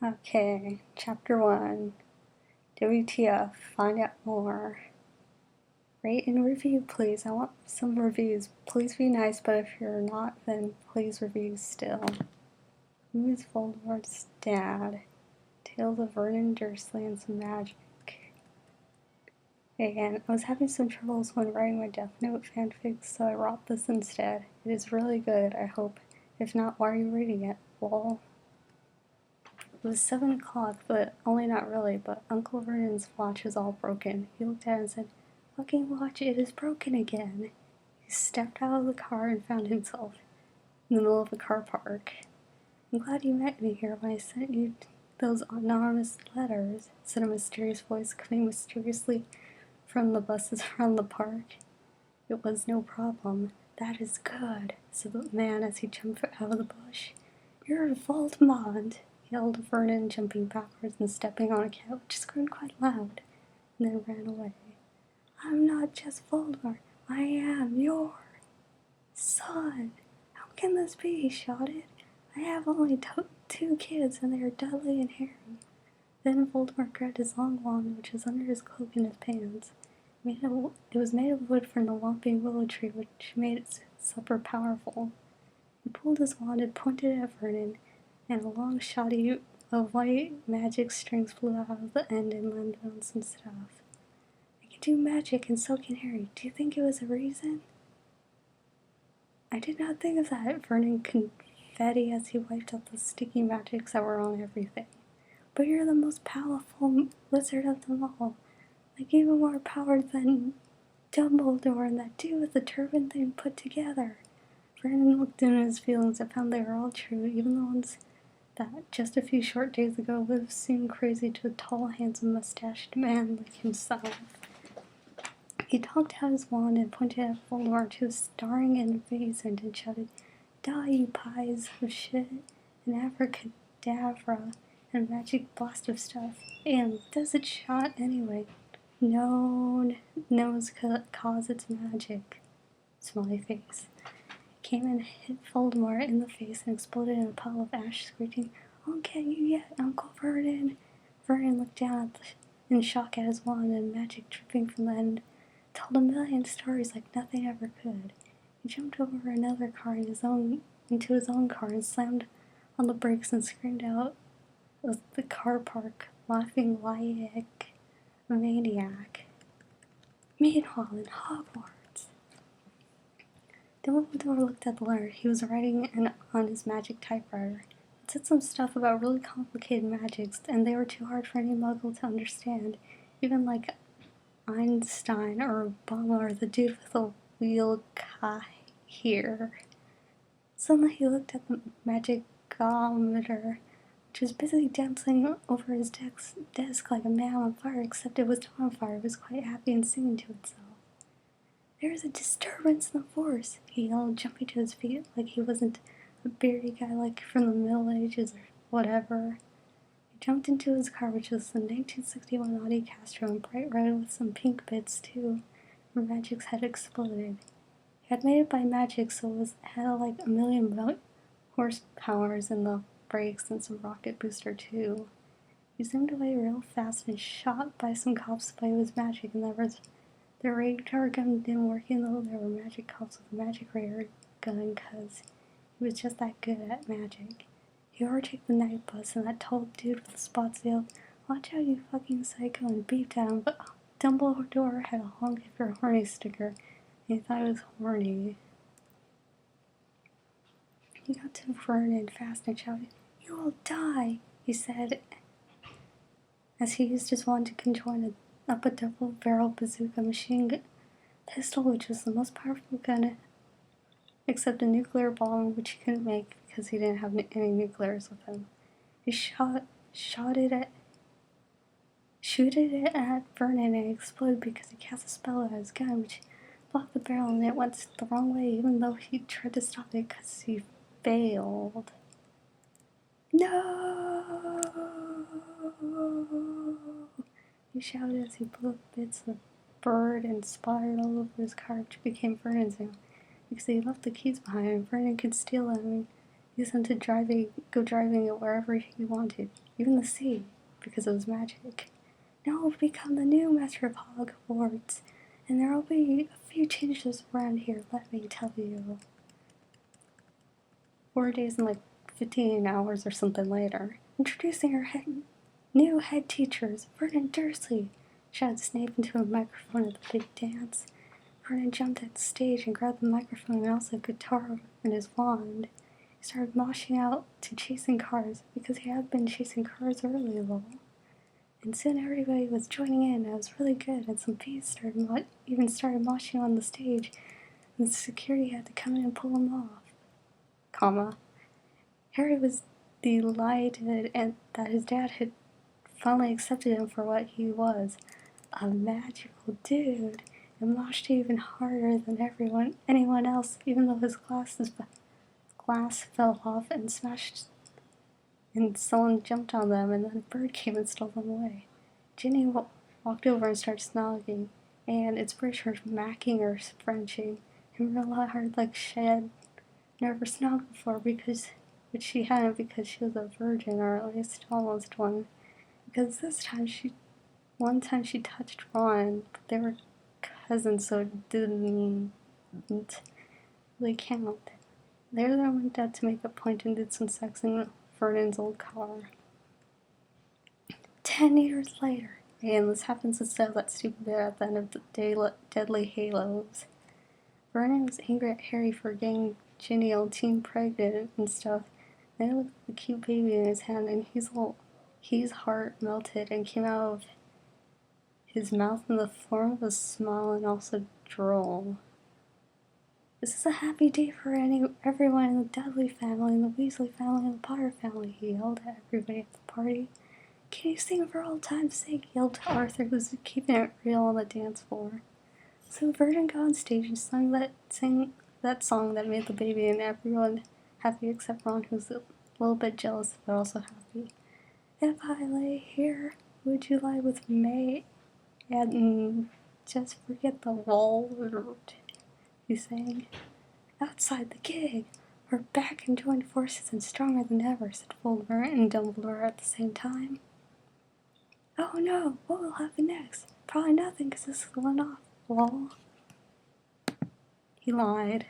Okay, Chapter 1. WTF, find out more. Rate and review, please. I want some reviews. Please be nice, but if you're not, then please review still. Who is Voldemort's dad? Tales of Vernon Dursly and some magic. Again, I was having some troubles when writing my Death Note fanfic, so I wrote this instead. It is really good, I hope. If not, why are you reading it? Lol. It was 7 o'clock, but only not really, but Uncle Vernon's watch was all broken. He looked at it and said, "Fucking watch, it is broken again." He stepped out of the car and found himself in the middle of a car park. "I'm glad you met me here when I sent you those anonymous letters," said a mysterious voice coming mysteriously from the buses around the park. "It was no problem. That is good," said the man as he jumped out of the bush. "You're Voldemort," yelled Vernon, jumping backwards and stepping on a cat, which screamed quite loud, and then ran away. "I'm not just Voldemort. I am your son. How can this be?" he shouted. "I have only 2 kids, and they are Dudley and Harry." Then Voldemort grabbed his long wand, which was under his cloak and his pants. It was made of wood from the whomping willow tree, which made it super powerful. He pulled his wand and pointed it at Vernon, and a long shoddy of white magic strings flew out of the end and landed on some stuff. "I can do magic, and so can Harry. Do you think it was a reason?" "I did not think of that," Vernon confetti as he wiped out the sticky magics that were on everything. "But you're the most powerful wizard of them all. Like even more powered than Dumbledore and that dude with the turban thing put together." Vernon looked into his feelings and found they were all true, even the ones that just a few short days ago would have seemed crazy to a tall, handsome, mustached man like himself. He talked out his wand and pointed at Voldemort, who was staring in the face and shouted, "Die, you pies of shit, an abracadabra, and a magic blast of stuff. And does it shot anyway? No, cause it's magic." Smiley face. Came and hit Voldemort in the face and exploded in a pile of ash, screeching, "I'll get you yet, Uncle Vernon." Vernon looked down in shock at his wand, and magic dripping from the end told a million stories like nothing ever could. He jumped over another car into his own car and slammed on the brakes and screamed out of the car park, laughing like a maniac. Meanwhile, in Hogwarts, Dumbledore looked at the letter he was writing on his magic typewriter. It said some stuff about really complicated magics, and they were too hard for any muggle to understand, even like Einstein or Obama or the dude with the wheel here. Suddenly he looked at the magicometer, which was busy dancing over his desk like a man on fire, except it was not on fire. It was quite happy and singing to itself. "There is a disturbance in the force," he yelled, jumping to his feet like he wasn't a beardy guy like from the Middle Ages or whatever. He jumped into his car, which was the 1961 Audi Castro, and bright red with some pink bits too, where magics had exploded. He had made it by magic, so it had like a million horsepowers in the brakes and some rocket booster too. He zoomed away real fast and shot by some cops, but it was magic, and the radar gun didn't work, even though there were magic cops with a magic radar gun, because he was just that good at magic. He overtook the night bus, and that tall dude with the spots yelled, "Watch out, you fucking psycho," and beeped at him, but Dumbledore had a honk if you're horny sticker, and he thought it was horny. He got to Vernon fast and shouted, "You will die," he said, as he used his wand to conjoin up a double-barrel bazooka machine pistol, which was the most powerful gun except a nuclear bomb, which he couldn't make because he didn't have any nuclears with him. He shooted it at Vernon, and it exploded because he cast a spell at his gun, which blocked the barrel, and it went the wrong way, even though he tried to stop it because he failed. "No!" he shouted as he blew up bits of bird and splattered all over his car, which became Vernon's now, because he left the keys behind, and Vernon could steal them. use them to go driving it wherever he wanted, even the sea, because it was magic. Now I'll become the new Master of Hogwarts, and there will be a few changes around here, let me tell you. 4 days and 15 hours or something later, introducing our new head teachers, Vernon Dursly, shouted Snape into a microphone at the big dance. Vernon jumped at the stage and grabbed the microphone and also a guitar and his wand. He started moshing out to chasing cars, because he had been chasing cars earlier. And soon everybody was joining in, and it was really good, and some bees started moshing on the stage, and the security had to come in and pull him off. Harry was delighted and that his dad had finally accepted him for what he was, a magical dude, and moshed even harder than anyone else, even though his glass fell off and smashed, and someone jumped on them, and then a bird came and stole them away. Ginny walked over and started snogging, and it's pretty sure macking or Frenching him real hard like she had never snogged before, which she hadn't, because she was a virgin, or at least almost one. Because one time she touched Ron, but they were cousins, so it didn't really count. Later they went out to make a point and did some sex in Vernon's old car. 10 years later, and this happens instead of that stupid bit at the end of the Deadly Hallows. Vernon was angry at Harry for getting Ginny all teen pregnant and stuff. Then he looked at the cute baby in his hand, and his heart melted and came out of his mouth in the form of a smile and also drool. This is a happy day for everyone in the Dudley family, and the Weasley family, and the Potter family, he yelled at everybody at the party. Can you sing for old time's sake? Yelled Arthur, who was keeping it real on the dance floor. So Vernon got on stage and sang that song that made the baby and everyone happy except Ron, who was a little bit jealous but also happy. If I lay here, would you lie with me? And just forget the world, he sang. Outside the gig, we're back and joined forces and stronger than ever, said Voldemort and Dumbledore at the same time. Oh no, what will happen next? Probably nothing, because this is one off. Lol. He lied.